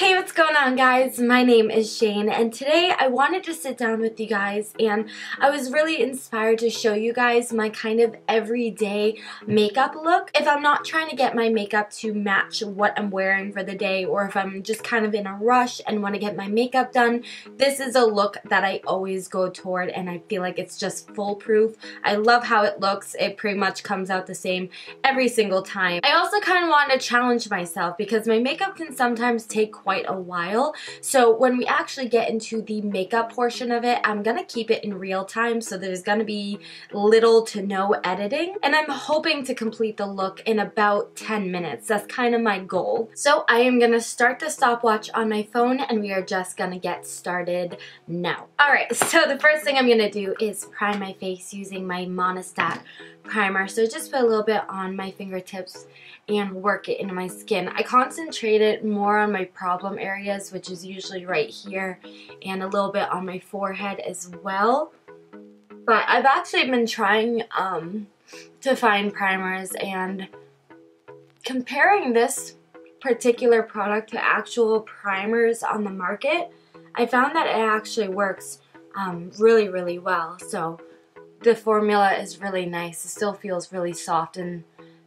Hey, what's going on, guys? My name is Shane, and today I wanted to sit down with you guys, and I was really inspired to show you guys my kind of everyday makeup look. If I'm not trying to get my makeup to match what I'm wearing for the day, or if I'm just kind of in a rush and want to get my makeup done, this is a look that I always go toward, and I feel like it's just foolproof. I love how it looks. It pretty much comes out the same every single time. I also kind of want to challenge myself because my makeup can sometimes take quite a while. So when we actually get into the makeup portion of it, I'm gonna keep it in real time, so there's gonna be little to no editing, and I'm hoping to complete the look in about 10 minutes. That's kind of my goal. So I am gonna start the stopwatch on my phone, and we are just gonna get started now. Alright, so the first thing I'm gonna do is prime my face using my Monistat primer. So just put a little bit on my fingertips and work it into my skin. I concentrated more on my problem areas, which is usually right here, and a little bit on my forehead as well. But I've actually been trying to find primers, and comparing this particular product to actual primers on the market, I found that it actually works really, really well. So the formula is really nice. It still feels really soft and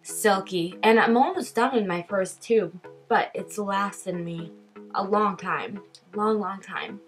silky, and I'm almost done with my first tube, but it's lasted me a long time, long time.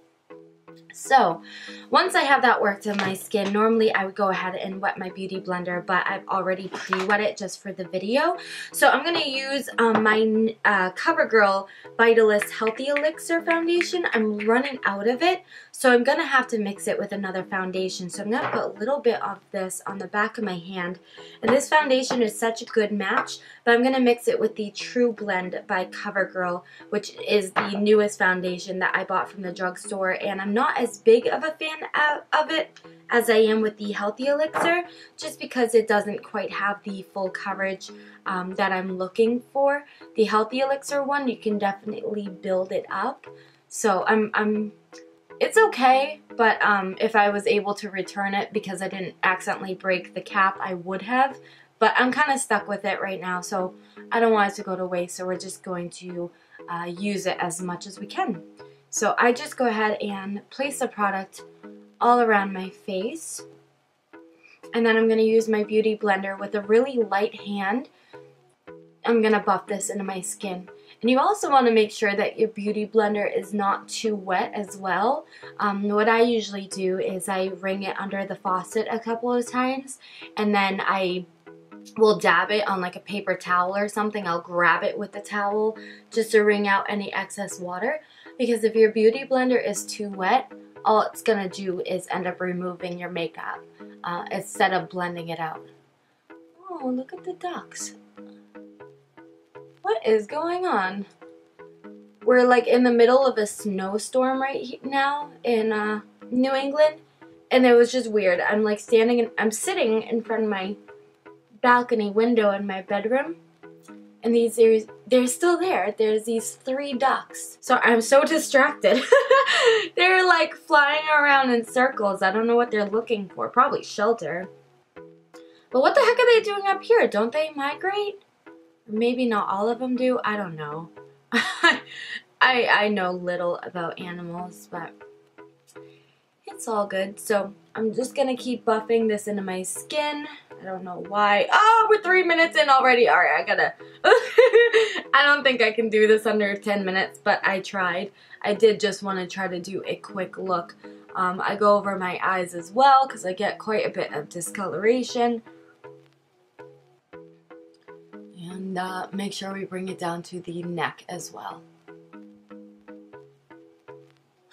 So once I have that worked in my skin, normally I would go ahead and wet my beauty blender, but I've already pre-wet it just for the video. So I'm going to use my CoverGirl Vitalist Healthy Elixir foundation. I'm running out of it, so I'm going to have to mix it with another foundation. So I'm going to put a little bit of this on the back of my hand, and this foundation is such a good match, but I'm going to mix it with the True Blend by CoverGirl, which is the newest foundation that I bought from the drugstore, and I'm not as big of a fan of it as I am with the Healthy Elixir, just because it doesn't quite have the full coverage that I'm looking for. The Healthy Elixir one, you can definitely build it up. So it's okay, but if I was able to return it because I didn't accidentally break the cap, I would have. But I'm kind of stuck with it right now, so I don't want it to go to waste, so we're just going to use it as much as we can. So I just go ahead and place the product all around my face, and then I'm going to use my beauty blender with a really light hand. I'm going to buff this into my skin. And you also want to make sure that your beauty blender is not too wet as well. What I usually do is I wring it under the faucet a couple of times, and then I will dab it on like a paper towel or something. I'll grab it with the towel just to wring out any excess water, because if your beauty blender is too wet, all it's gonna do is end up removing your makeup instead of blending it out. Oh, look at the ducks. What is going on? We're like in the middle of a snowstorm right now in New England, and it was just weird. I'm like I'm sitting in front of my balcony window in my bedroom, and they're still there. There's these 3 ducks. So I'm so distracted. They're like flying around in circles. I don't know what they're looking for. Probably shelter. But what the heck are they doing up here? Don't they migrate? Maybe not all of them do. I don't know. I know little about animals, but it's all good. So I'm just gonna keep buffing this into my skin. I don't know why. Oh, we're 3 minutes in already. Alright, I gotta... I don't think I can do this under 10 minutes, but I tried. I did just want to try to do a quick look. I go over my eyes as well, because I get quite a bit of discoloration. And make sure we bring it down to the neck as well.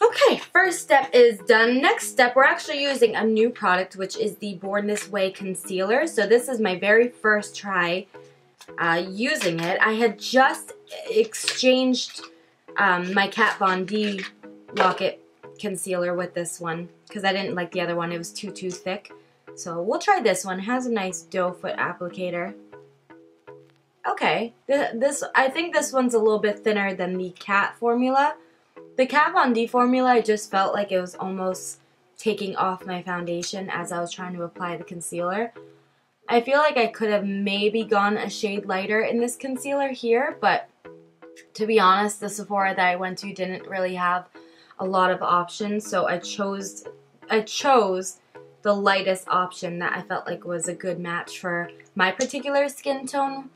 Okay, first step is done. Next step, we're actually using a new product, which is the Born This Way Concealer. So this is my very first try using it. I had just exchanged my Kat Von D Lock-It concealer with this one because I didn't like the other one. It was too thick. So we'll try this one. It has a nice doe foot applicator. Okay, I think this one's a little bit thinner than the Kat formula. The Kat Von D formula, I just felt like it was almost taking off my foundation as I was trying to apply the concealer. I feel like I could have maybe gone a shade lighter in this concealer here, but To be honest, the Sephora that I went to didn't really have a lot of options, so I chose the lightest option that I felt like was a good match for my particular skin tone.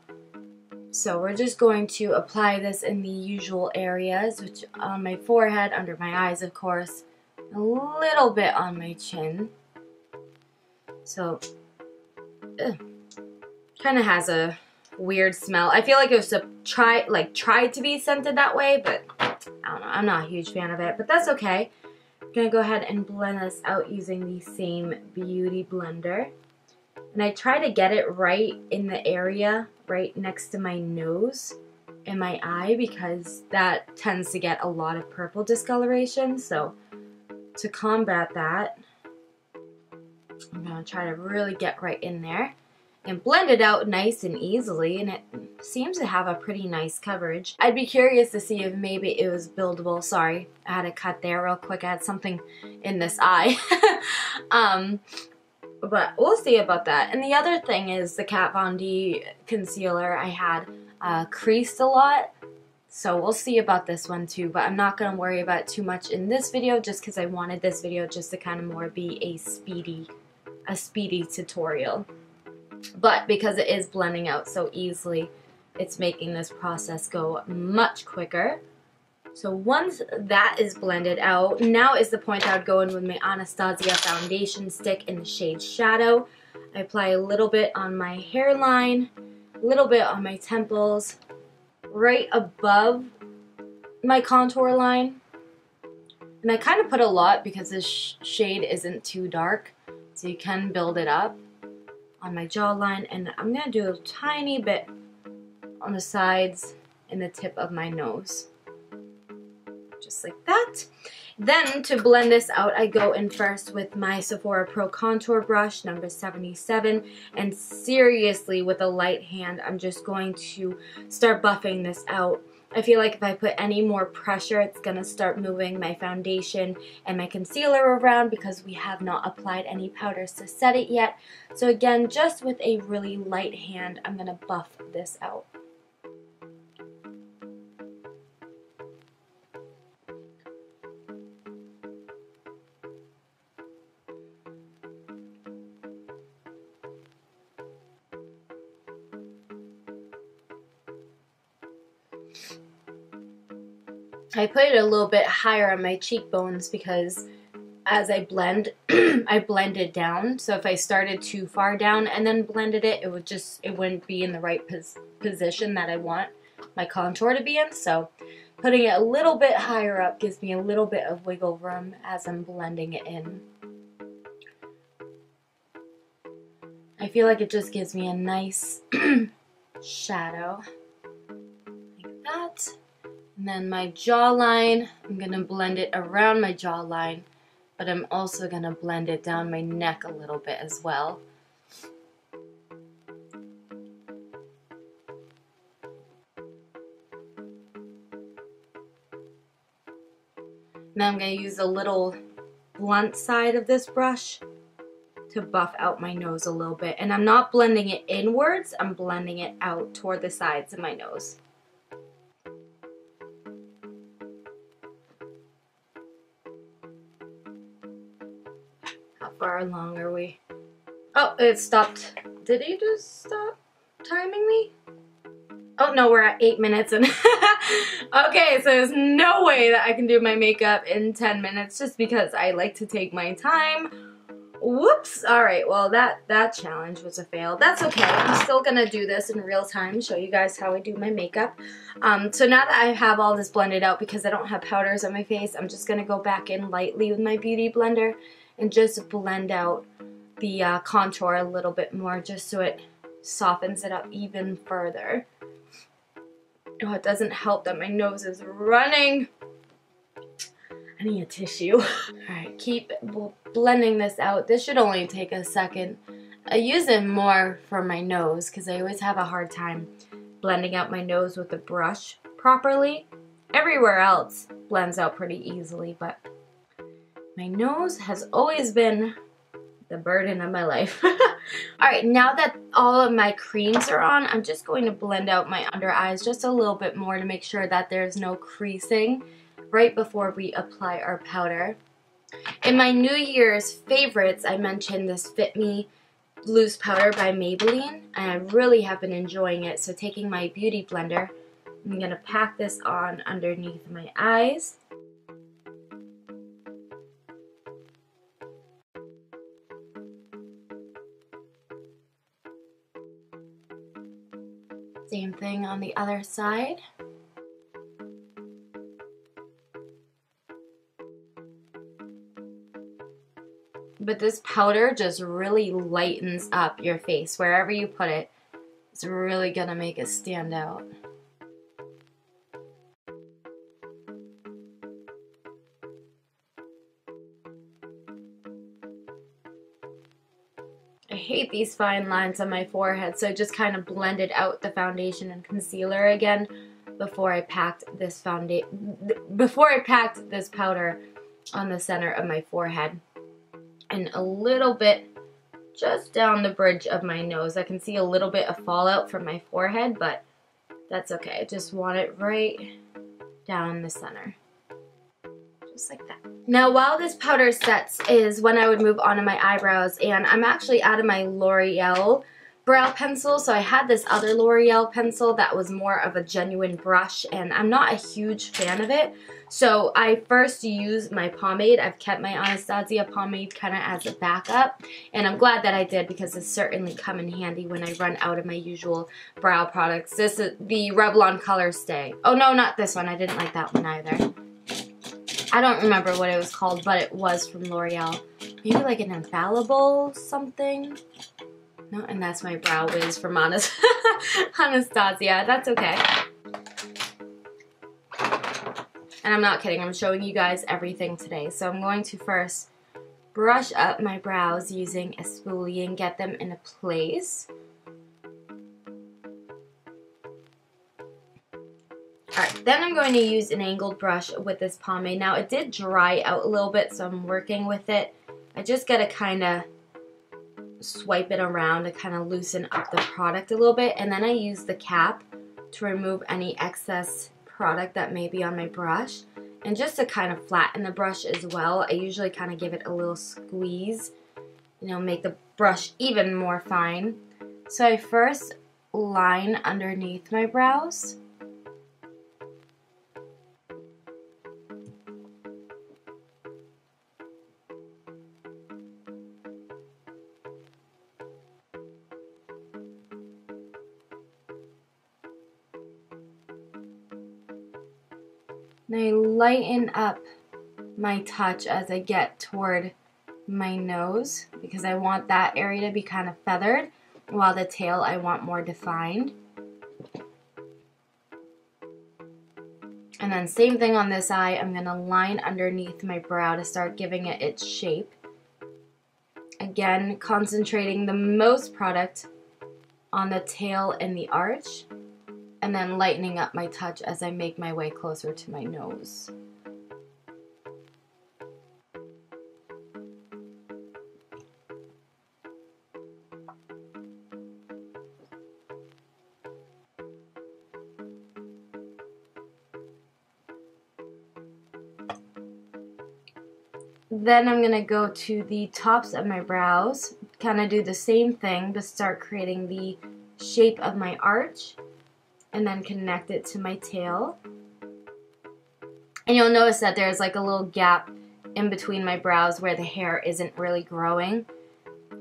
So we're just going to apply this in the usual areas, which on my forehead, under my eyes of course, a little bit on my chin. So, kind of has a weird smell. I feel like it was tried to be scented that way, but I don't know. I'm not a huge fan of it, but that's okay. I'm gonna go ahead and blend this out using the same beauty blender. And I try to get it right in the area right next to my nose and my eye, because that tends to get a lot of purple discoloration. So to combat that, I'm gonna try to really get right in there and blend it out nice and easily, and it seems to have a pretty nice coverage. I'd be curious to see if maybe it was buildable. Sorry, I had to cut there real quick. I had something in this eye. But we'll see about that. And the other thing is the Kat Von D concealer I had creased a lot. So we'll see about this one too, but I'm not going to worry about it too much in this video, just because I wanted this video just to kind of more be a speedy tutorial. But because it is blending out so easily, it's making this process go much quicker. So once that is blended out, now is the point I would go in with my Anastasia foundation stick in the shade Shadow. I apply a little bit on my hairline, a little bit on my temples, right above my contour line. And I kind of put a lot because this shade isn't too dark, so you can build it up on my jawline. And I'm going to do a tiny bit on the sides and the tip of my nose. Just like that. Then to blend this out, I go in first with my Sephora Pro Contour Brush, number 77, and seriously with a light hand, I'm just going to start buffing this out. I feel like if I put any more pressure, it's going to start moving my foundation and my concealer around, because we have not applied any powders to set it yet. So again, just with a really light hand, I'm going to buff this out. I put it a little bit higher on my cheekbones because as I blend, I blend it down. So if I started too far down and then blended it, it wouldn't be in the right position that I want my contour to be in. So putting it a little bit higher up gives me a little bit of wiggle room as I'm blending it in. I feel like it just gives me a nice shadow like that. And then my jawline, I'm going to blend it around my jawline, but I'm also going to blend it down my neck a little bit as well. Now I'm going to use a little blunt side of this brush to buff out my nose a little bit. And I'm not blending it inwards, I'm blending it out toward the sides of my nose. How far along are we? Oh, it stopped. Did he just stop timing me? Oh no, we're at 8 minutes and okay, so there's no way that I can do my makeup in 10 minutes just because I like to take my time. Whoops. Alright, well that challenge was a fail. That's okay. I'm still gonna do this in real time, show you guys how I do my makeup. So now that I have all this blended out, because I don't have powders on my face, I'm just gonna go back in lightly with my beauty blender and just blend out the contour a little bit more, just so it softens it up even further. Oh, it doesn't help that my nose is running. I need a tissue. Alright, keep blending this out. This should only take a second. I use it more for my nose because I always have a hard time blending out my nose with a brush properly. Everywhere else blends out pretty easily, but my nose has always been the burden of my life. Alright, now that all of my creams are on, I'm just going to blend out my under eyes just a little bit more to make sure that there's no creasing right before we apply our powder. In my New Year's favorites, I mentioned this Fit Me loose powder by Maybelline, and I really have been enjoying it. So taking my beauty blender, I'm going to pack this on underneath my eyes. Same thing on the other side. But this powder just really lightens up your face. Wherever you put it, it's really gonna make it stand out. I hate these fine lines on my forehead, so I just kind of blended out the foundation and concealer again before I packed this powder on the center of my forehead. And a little bit just down the bridge of my nose. I can see a little bit of fallout from my forehead, but that's okay. I just want it right down the center. Just like that. Now while this powder sets is when I would move on to my eyebrows, and I'm actually out of my L'Oreal brow pencil. So I had this other L'Oreal pencil that was more of a genuine brush, and I'm not a huge fan of it. So I first used my pomade. I've kept my Anastasia pomade kind of as a backup, and I'm glad that I did because it's certainly come in handy when I run out of my usual brow products. This is the Revlon Color Stay. Oh no, not this one. I didn't like that one either. I don't remember what it was called, but it was from L'Oreal. Maybe like an infallible something? No, and that's my Brow Wiz from Anastasia. That's okay. And I'm not kidding, I'm showing you guys everything today. So I'm going to first brush up my brows using a spoolie and get them in a place. Alright, then I'm going to use an angled brush with this pomade. Now it did dry out a little bit, so I'm working with it. I just gotta kind of swipe it around to kind of loosen up the product a little bit, and then I use the cap to remove any excess product that may be on my brush, and just to kind of flatten the brush as well. I usually kind of give it a little squeeze, you know, make the brush even more fine. So I first line underneath my brows. And I lighten up my touch as I get toward my nose because I want that area to be kind of feathered, while the tail I want more defined. And then same thing on this eye, I'm going to line underneath my brow to start giving it its shape. Again, concentrating the most product on the tail and the arch, and then lightening up my touch as I make my way closer to my nose. Then I'm going to go to the tops of my brows, kind of do the same thing, but start creating the shape of my arch, and then connect it to my tail. And you'll notice that there's like a little gap in between my brows where the hair isn't really growing.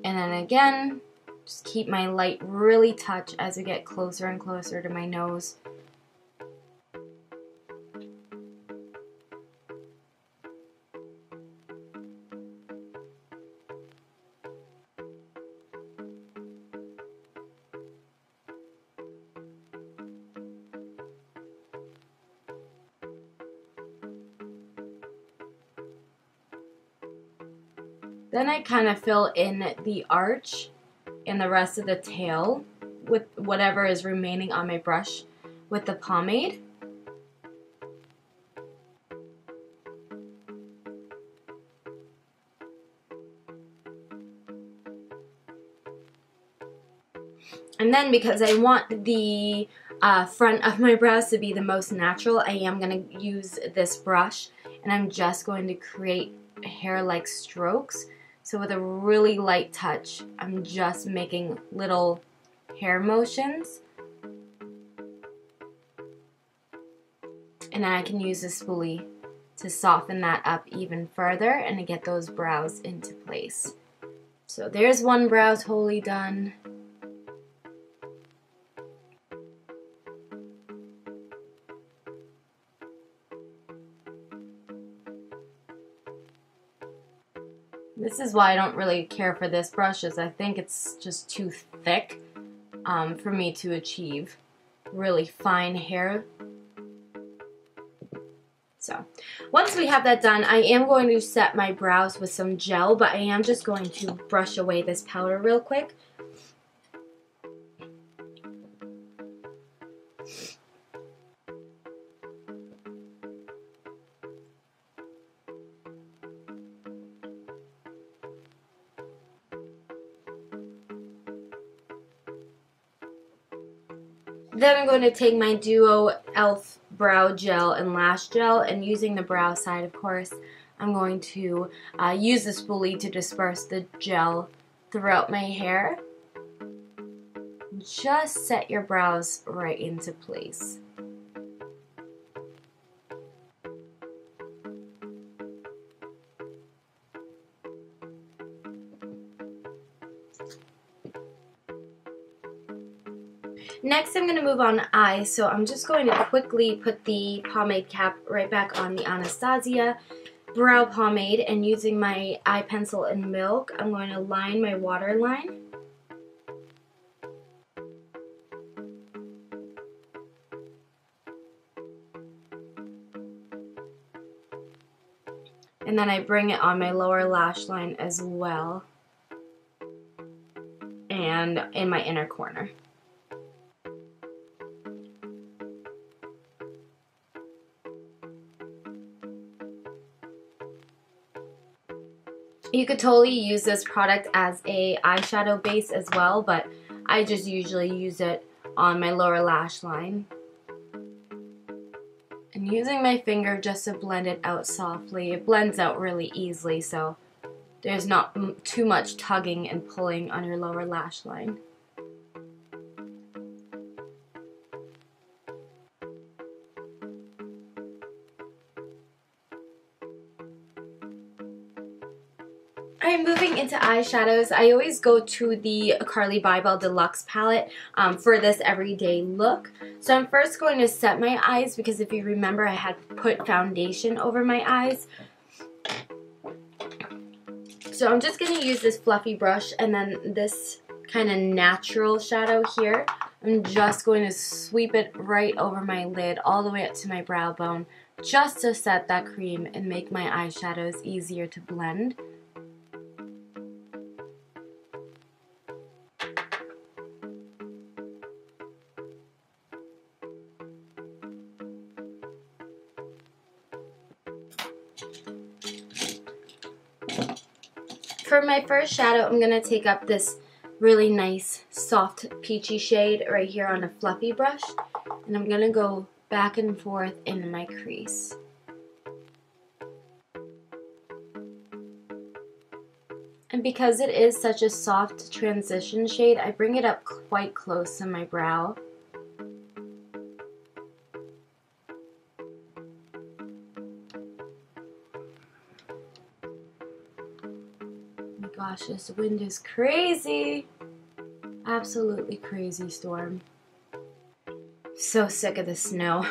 And then again, just keep my light really touch as we get closer and closer to my nose. Then I kind of fill in the arch and the rest of the tail with whatever is remaining on my brush with the pomade. And then because I want the front of my brows to be the most natural, I am going to use this brush, and I'm just going to create hair-like strokes. So with a really light touch, I'm just making little hair motions. And then I can use the spoolie to soften that up even further and to get those brows into place. So there's one brow totally done. This is why I don't really care for this brush, is I think it's just too thick for me to achieve really fine hair. So once we have that done, I am going to set my brows with some gel, but I am just going to brush away this powder real quick. Then I'm going to take my Duo e.l.f. brow gel and lash gel, and using the brow side, of course, I'm going to use the spoolie to disperse the gel throughout my hair. Just set your brows right into place. Next, I'm going to move on to eyes, so I'm just going to quickly put the pomade cap right back on the Anastasia brow pomade, and using my eye pencil and milk, I'm going to line my waterline. And then I bring it on my lower lash line as well, and in my inner corner. You could totally use this product as a eyeshadow base as well, but I just usually use it on my lower lash line. And using my finger just to blend it out softly. It blends out really easily, so there's not too much tugging and pulling on your lower lash line. Alright, moving into eyeshadows, I always go to the Carly Bybel Deluxe palette for this everyday look. So I'm first going to set my eyes, because if you remember, I had put foundation over my eyes. So I'm just going to use this fluffy brush, and then this kind of natural shadow here, I'm just going to sweep it right over my lid all the way up to my brow bone, just to set that cream and make my eyeshadows easier to blend. For my first shadow, I'm going to take up this really nice, soft, peachy shade right here on a fluffy brush, and I'm going to go back and forth in my crease. And because it is such a soft transition shade, I bring it up quite close to my brow. Gosh, this wind is crazy. Absolutely crazy storm. So sick of the snow.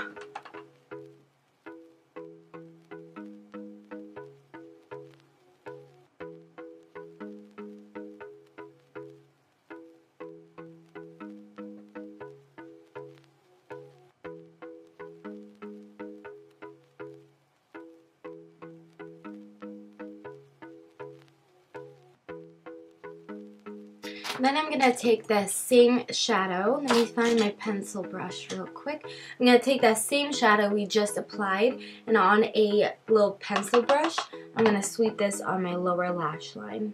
Then I'm going to take the same shadow. Let me find my pencil brush real quick. I'm going to take that same shadow we just applied, and on a little pencil brush, I'm going to sweep this on my lower lash line.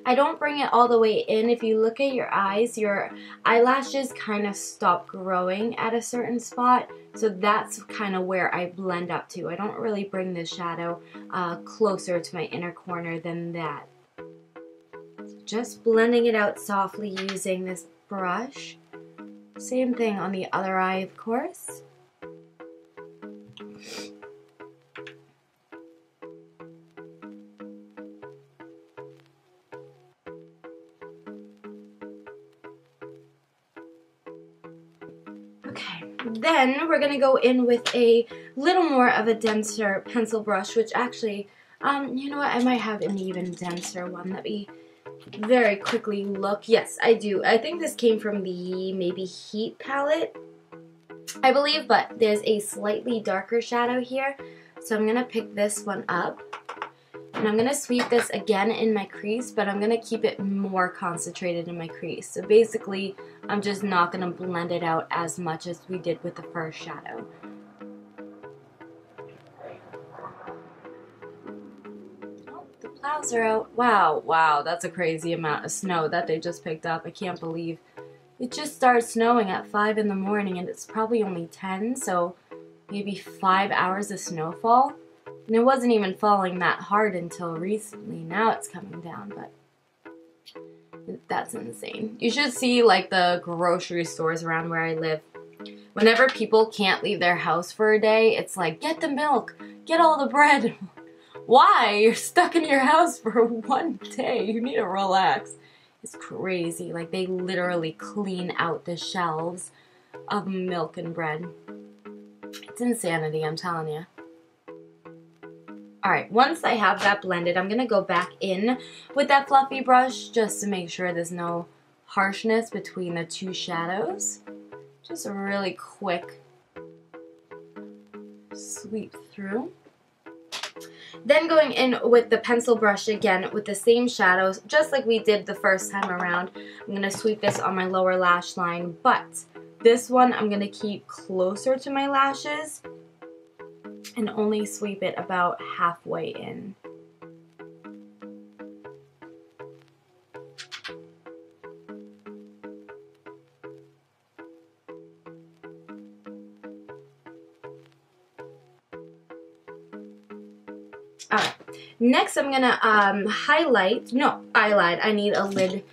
I don't bring it all the way in. If you look at your eyes, your eyelashes kind of stop growing at a certain spot. So that's kind of where I blend up to. I don't really bring the shadow closer to my inner corner than that. So just blending it out softly using this brush. Same thing on the other eye, of course. Okay, then we're going to go in with a little more of a denser pencil brush, which actually, you know what, I might have an even denser one. Let me very quickly look. Yes, I do. I think this came from the maybe Heat palette, I believe, but there's a slightly darker shadow here. So I'm going to pick this one up. And I'm going to sweep this again in my crease, but I'm going to keep it more concentrated in my crease. So basically, I'm just not going to blend it out as much as we did with the first shadow. Oh, the clouds are out. Wow, that's a crazy amount of snow that they just picked up. I can't believe. It just started snowing at 5 in the morning and it's probably only 10, so maybe 5 hours of snowfall. And it wasn't even falling that hard until recently. Now it's coming down, but that's insane. You should see like the grocery stores around where I live. Whenever people can't leave their house for a day, it's like, get the milk, get all the bread. Why? You're stuck in your house for one day. You need to relax. It's crazy. Like they literally clean out the shelves of milk and bread. It's insanity, I'm telling you. Alright, once I have that blended, I'm going to go back in with that fluffy brush just to make sure there's no harshness between the two shadows. Just a really quick sweep through. Then going in with the pencil brush again with the same shadows, just like we did the first time around. I'm going to sweep this on my lower lash line, but this one I'm going to keep closer to my lashes and only sweep it about halfway in. Alright, next I'm going to highlight, no, eyelid. I need a lid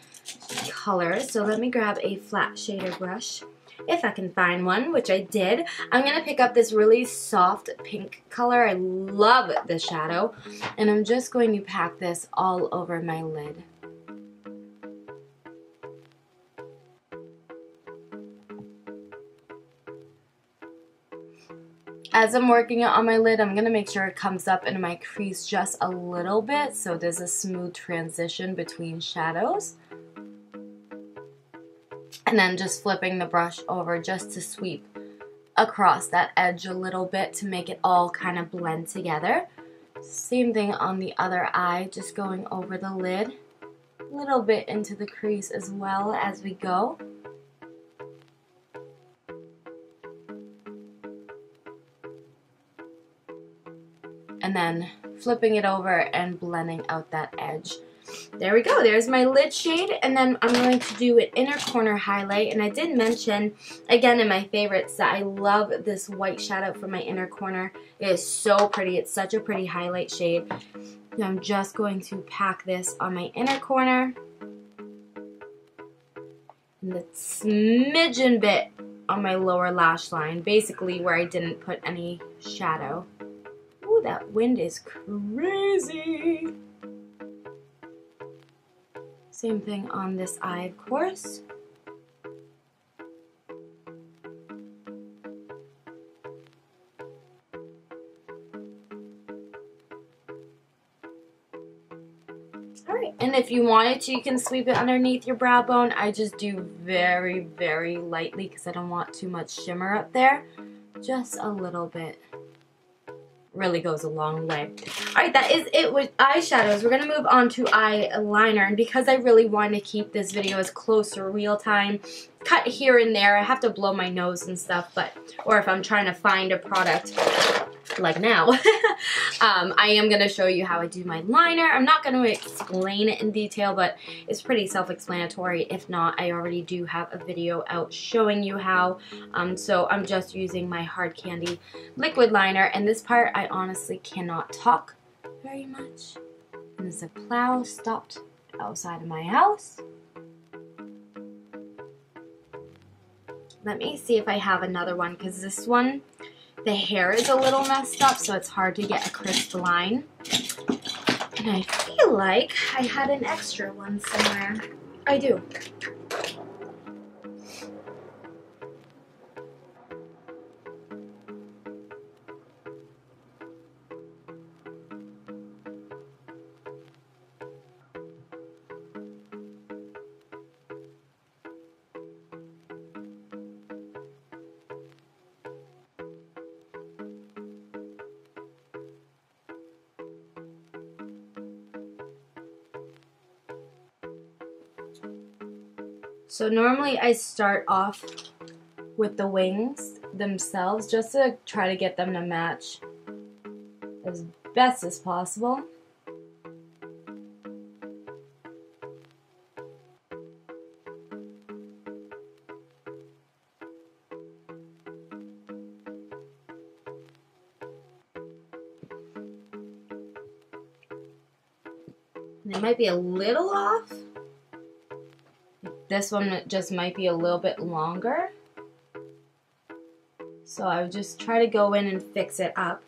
color, so let me grab a flat shader brush. If I can find one, which I did. I'm going to pick up this really soft pink color. I love the shadow. And I'm just going to pack this all over my lid. As I'm working on my lid, I'm going to make sure it comes up into my crease just a little bit so there's a smooth transition between shadows. And then just flipping the brush over just to sweep across that edge a little bit to make it all kind of blend together. Same thing on the other eye, just going over the lid, a little bit into the crease as well as we go. And then flipping it over and blending out that edge. There we go. There's my lid shade, and then I'm going to do an inner corner highlight. And I did mention, again, in my favorites, that I love this white shadow for my inner corner. It is so pretty. It's such a pretty highlight shade. And I'm just going to pack this on my inner corner. And the smidgen bit on my lower lash line, basically where I didn't put any shadow. Ooh, that wind is crazy. Same thing on this eye, of course. Alright, and if you wanted to, you can sweep it underneath your brow bone. I just do very, very lightly because I don't want too much shimmer up there. Just a little bit. Really goes a long way. Alright, that is it with eyeshadows. We're going to move on to eyeliner, and because I really want to keep this video as close to real time, cut here and there. I have to blow my nose and stuff, but or if I'm trying to find a product like now. I am going to show you how I do my liner. I'm not going to explain it in detail, but it's pretty self-explanatory. If not, I already do have a video out showing you how. So I'm just using my Hard Candy liquid liner, and this part I honestly cannot talk very much. And there's a plow stopped outside of my house. Let me see if I have another one, because this one, the hair is a little messed up, so it's hard to get a crisp line. And I feel like I had an extra one somewhere. I do. So normally I start off with the wings themselves just to try to get them to match as best as possible. They might be a little off. This one just might be a little bit longer. So I would just try to go in and fix it up.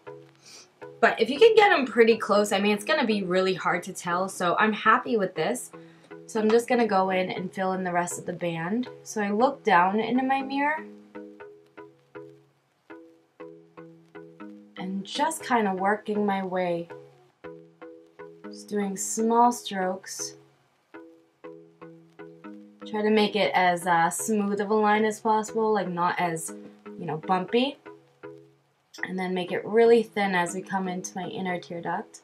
But if you can get them pretty close, I mean, it's going to be really hard to tell. So I'm happy with this. So I'm just going to go in and fill in the rest of the band. So I look down into my mirror. And just kind of working my way. Just doing small strokes. Try to make it as smooth of a line as possible, like not as, you know, bumpy. And then make it really thin as we come into my inner tear duct.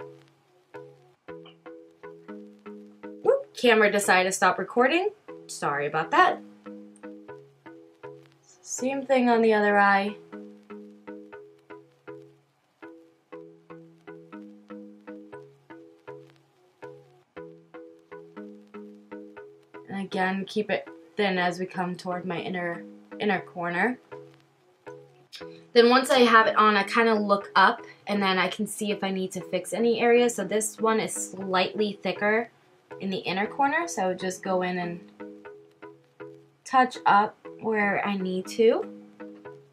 Whoop, camera decided to stop recording. Sorry about that. Same thing on the other eye. And again, keep it thin as we come toward my inner corner. Then once I have it on, I kind of look up and then I can see if I need to fix any areas. So this one is slightly thicker in the inner corner, so I would just go in and touch up where I need to.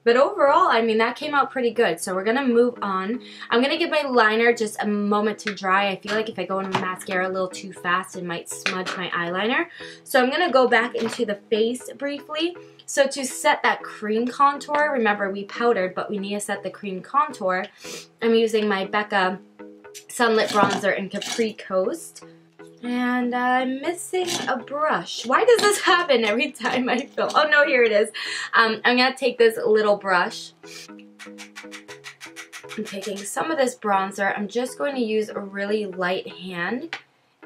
But overall, I mean, that came out pretty good. So we're going to move on. I'm going to give my liner just a moment to dry. I feel like if I go into mascara a little too fast, it might smudge my eyeliner. So I'm going to go back into the face briefly. So to set that cream contour, remember we powdered, but we need to set the cream contour. I'm using my Becca Sunlit Bronzer in Capri Coast. And I'm missing a brush. Why does this happen every time I film? Oh no, here it is. I'm going to take this little brush. I'm taking some of this bronzer. I'm just going to use a really light hand.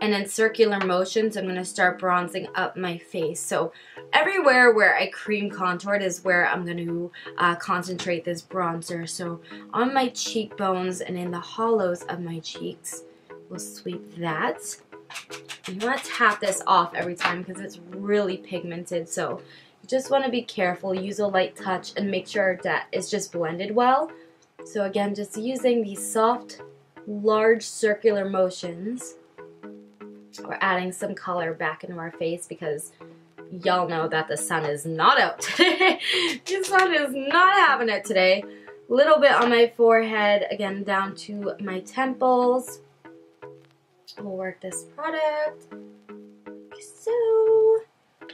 And in circular motions, I'm going to start bronzing up my face. So everywhere where I cream contoured is where I'm going to concentrate this bronzer. So on my cheekbones and in the hollows of my cheeks, we'll sweep that. You want to tap this off every time because it's really pigmented, so you just want to be careful, use a light touch, and make sure that it's just blended well. So again, just using these soft, large circular motions. We're adding some color back into our face because y'all know that the sun is not out today. The sun is not having it today. A little bit on my forehead, again down to my temples. We'll work this product, like so,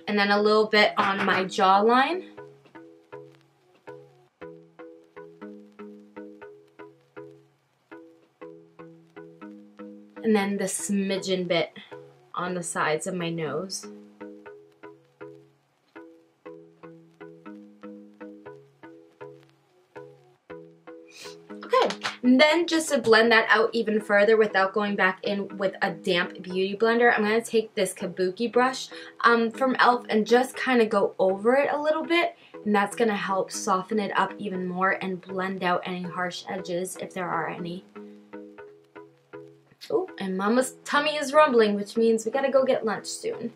and then a little bit on my jawline. And then the smidgen bit on the sides of my nose. Okay, and then just to blend that out even further without going back in with a damp beauty blender, I'm going to take this kabuki brush from e.l.f. and just kind of go over it a little bit, and that's going to help soften it up even more and blend out any harsh edges if there are any. And Mama's tummy is rumbling, which means we gotta go get lunch soon.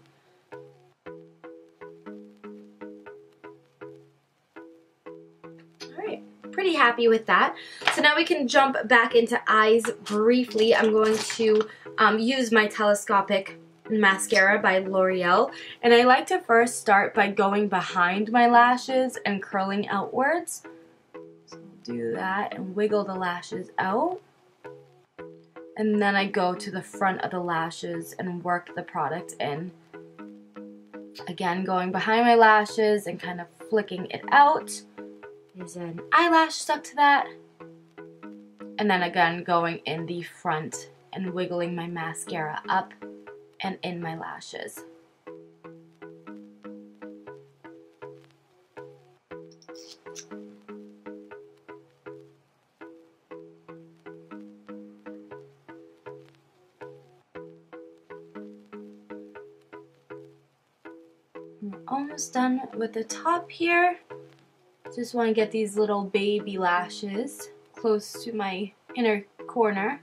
Alright, pretty happy with that. So now we can jump back into eyes briefly. I'm going to use my telescopic mascara by L'Oreal, and I like to first start by going behind my lashes and curling outwards. So I'll do that and wiggle the lashes out, and then I go to the front of the lashes and work the product in. Again, going behind my lashes and kind of flicking it out. There's an eyelash stuck to that, and then again going in the front and wiggling my mascara up and in my lashes. We're almost done with the top here. Just want to get these little baby lashes close to my inner corner.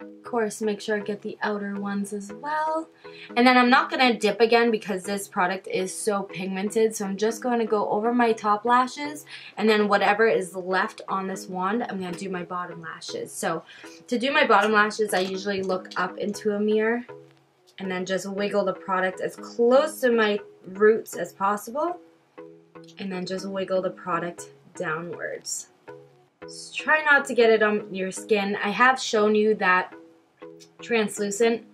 Of course, make sure I get the outer ones as well. And then I'm not going to dip again because this product is so pigmented, so I'm just going to go over my top lashes, and then whatever is left on this wand, I'm going to do my bottom lashes. So to do my bottom lashes, I usually look up into a mirror and then just wiggle the product as close to my roots as possible, and then just wiggle the product downwards. Just try not to get it on your skin. I have shown you that translucent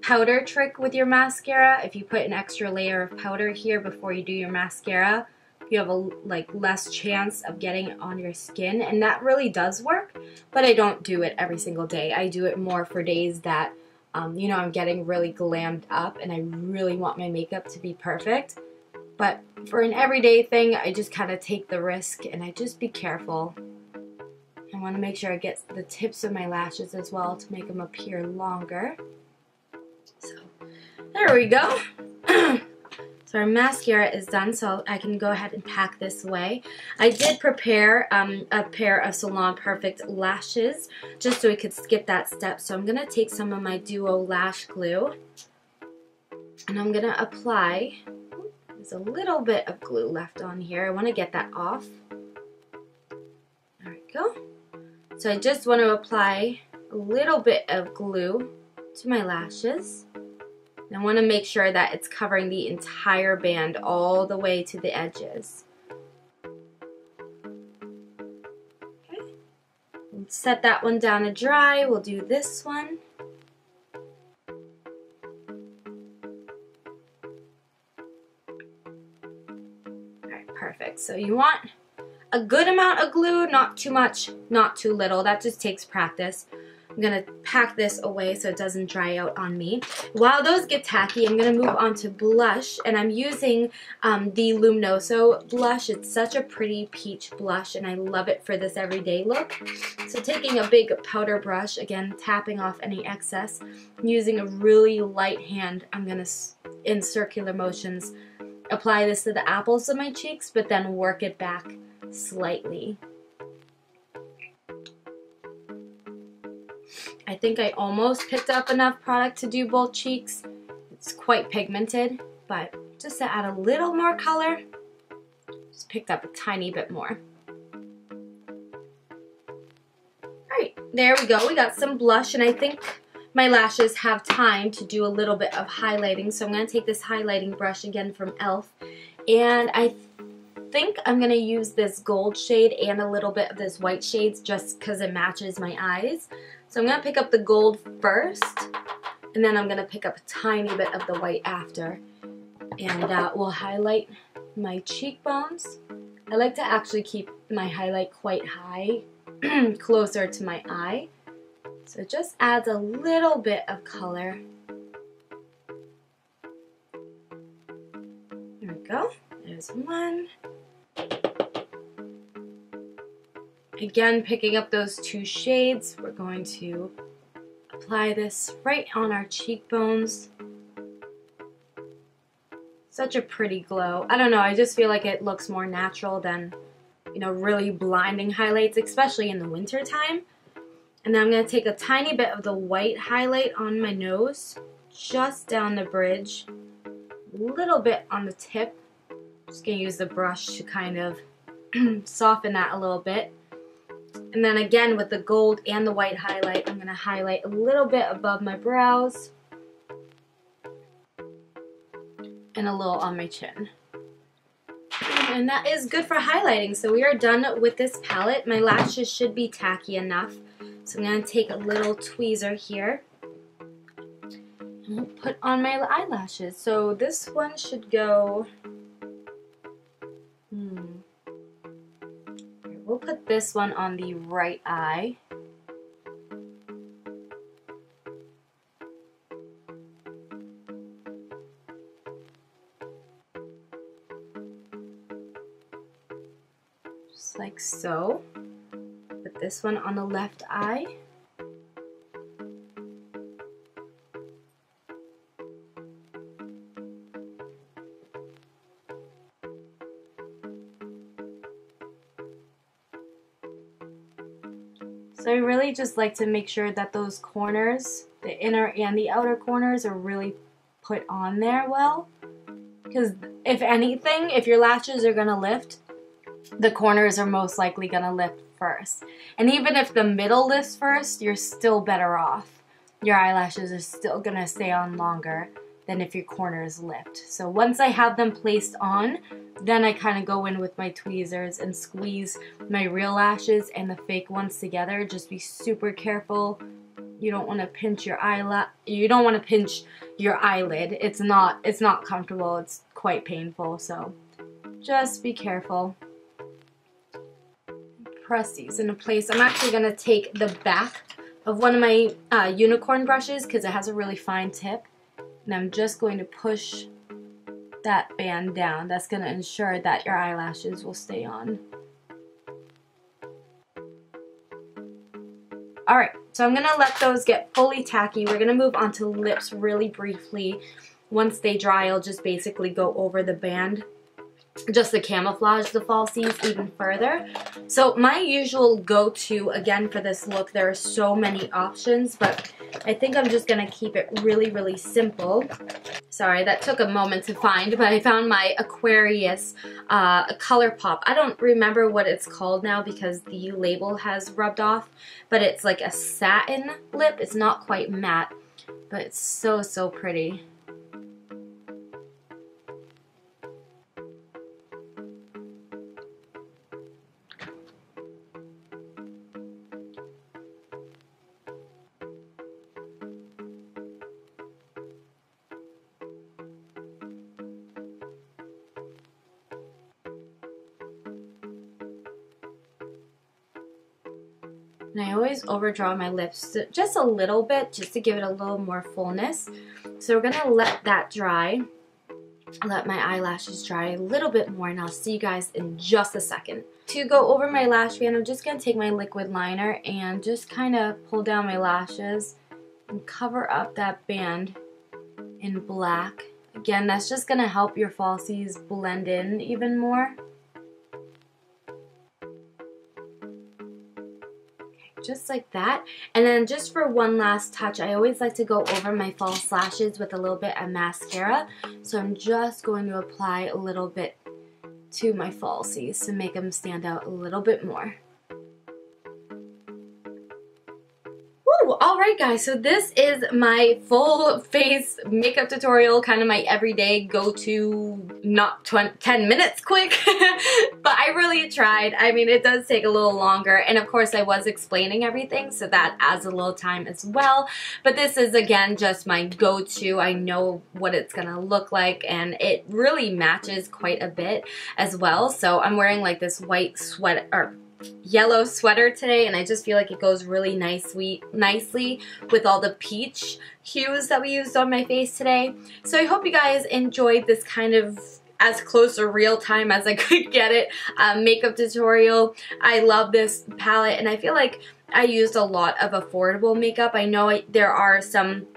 powder trick with your mascara. If you put an extra layer of powder here before you do your mascara, you have a less chance of getting it on your skin, and that really does work, but I don't do it every single day. I do it more for days that you know, I'm getting really glammed up and I really want my makeup to be perfect. But for an everyday thing, I just kind of take the risk and I just be careful. I want to make sure I get the tips of my lashes as well to make them appear longer. So there we go. So our mascara is done, so I can go ahead and pack this away. I did prepare a pair of Salon Perfect lashes just so we could skip that step. So I'm going to take some of my Duo Lash Glue and I'm going to apply. There's a little bit of glue left on here. I want to get that off. There we go. So I just want to apply a little bit of glue to my lashes. And I want to make sure that it's covering the entire band all the way to the edges. Okay. We'll set that one down to dry. We'll do this one. Alright, perfect. So you want a good amount of glue, not too much, not too little. That just takes practice. I'm going to pack this away so it doesn't dry out on me. While those get tacky, I'm going to move on to blush, and I'm using the Luminoso blush. It's such a pretty peach blush, and I love it for this everyday look. So taking a big powder brush, again, tapping off any excess, using a really light hand, I'm going to, in circular motions, apply this to the apples of my cheeks, but then work it back slightly. I think I almost picked up enough product to do both cheeks. It's quite pigmented, but just to add a little more color, just picked up a tiny bit more. Alright, there we go. We got some blush, and I think my lashes have time to do a little bit of highlighting, so I'm going to take this highlighting brush again from e.l.f. and I think I'm going to use this gold shade and a little bit of this white shades just because it matches my eyes. So I'm going to pick up the gold first, and then I'm going to pick up a tiny bit of the white after. And we'll highlight my cheekbones. I like to actually keep my highlight quite high, closer to my eye. So it just adds a little bit of color. There we go. There's one. Again, picking up those two shades, we're going to apply this right on our cheekbones. Such a pretty glow. I don't know, I just feel like it looks more natural than, you know, really blinding highlights, especially in the winter time. And then I'm going to take a tiny bit of the white highlight on my nose, just down the bridge, a little bit on the tip. Just going to use the brush to kind of soften that a little bit. And then again with the gold and the white highlight, I'm going to highlight a little bit above my brows and a little on my chin. And that is good for highlighting. So we are done with this palette. My lashes should be tacky enough. So I'm going to take a little tweezer here and we'll put on my eyelashes. So this one should go, we'll put this one on the right eye. Just like so. Put this one on the left eye. So I really just like to make sure that those corners, the inner and the outer corners, are really put on there well. Because if anything, if your lashes are going to lift, the corners are most likely going to lift first. And even if the middle lifts first, you're still better off. Your eyelashes are still going to stay on longer than if your corners lift. So once I have them placed on, then I kind of go in with my tweezers and squeeze my real lashes and the fake ones together. Just be super careful. You don't want to pinch your eyelid. You don't want to pinch your eyelid. It's not comfortable. It's quite painful. So just be careful. Press these into place. I'm actually going to take the back of one of my unicorn brushes because it has a really fine tip. And I'm just going to push that band down. That's going to ensure that your eyelashes will stay on. Alright, so I'm going to let those get fully tacky. We're going to move on to lips really briefly. Once they dry, I'll just basically go over the band just to camouflage the falsies even further. So my usual go-to, again for this look, there are so many options, but I think I'm just going to keep it really, really simple. Sorry, that took a moment to find, but I found my Aquarius ColourPop. I don't remember what it's called now because the label has rubbed off, but it's like a satin lip. It's not quite matte, but it's so, so pretty. And I always overdraw my lips just a little bit, just to give it a little more fullness. So we're gonna let that dry. Let my eyelashes dry a little bit more, and I'll see you guys in just a second. To go over my lash band, I'm just gonna take my liquid liner and just kind of pull down my lashes and cover up that band in black. Again, that's just gonna help your falsies blend in even more. Just like that. And then just for one last touch, I always like to go over my false lashes with a little bit of mascara. So I'm just going to apply a little bit to my falsies to make them stand out a little bit more. Alright guys, so this is my full face makeup tutorial, kind of my everyday go-to, not 10 minutes quick, but I really tried. I mean, it does take a little longer, and of course I was explaining everything, so that adds a little time as well, but this is again just my go-to. I know what it's gonna look like, and it really matches quite a bit as well. So I'm wearing like this white sweater, or yellow sweater today, and I just feel like it goes really nicely with all the peach hues that we used on my face today. So I hope you guys enjoyed this kind of as close to real time as I could get it makeup tutorial. I love this palette, and I feel like I used a lot of affordable makeup. I know there are some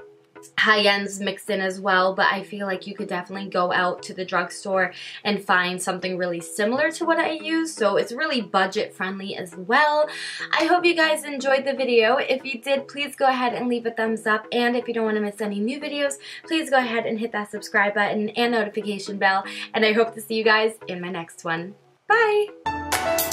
high-ends mixed in as well, but I feel like you could definitely go out to the drugstore and find something really similar to what I use, so it's really budget friendly as well. I hope you guys enjoyed the video. If you did, please go ahead and leave a thumbs up, and if you don't want to miss any new videos, please go ahead and hit that subscribe button and notification bell, and I hope to see you guys in my next one. Bye!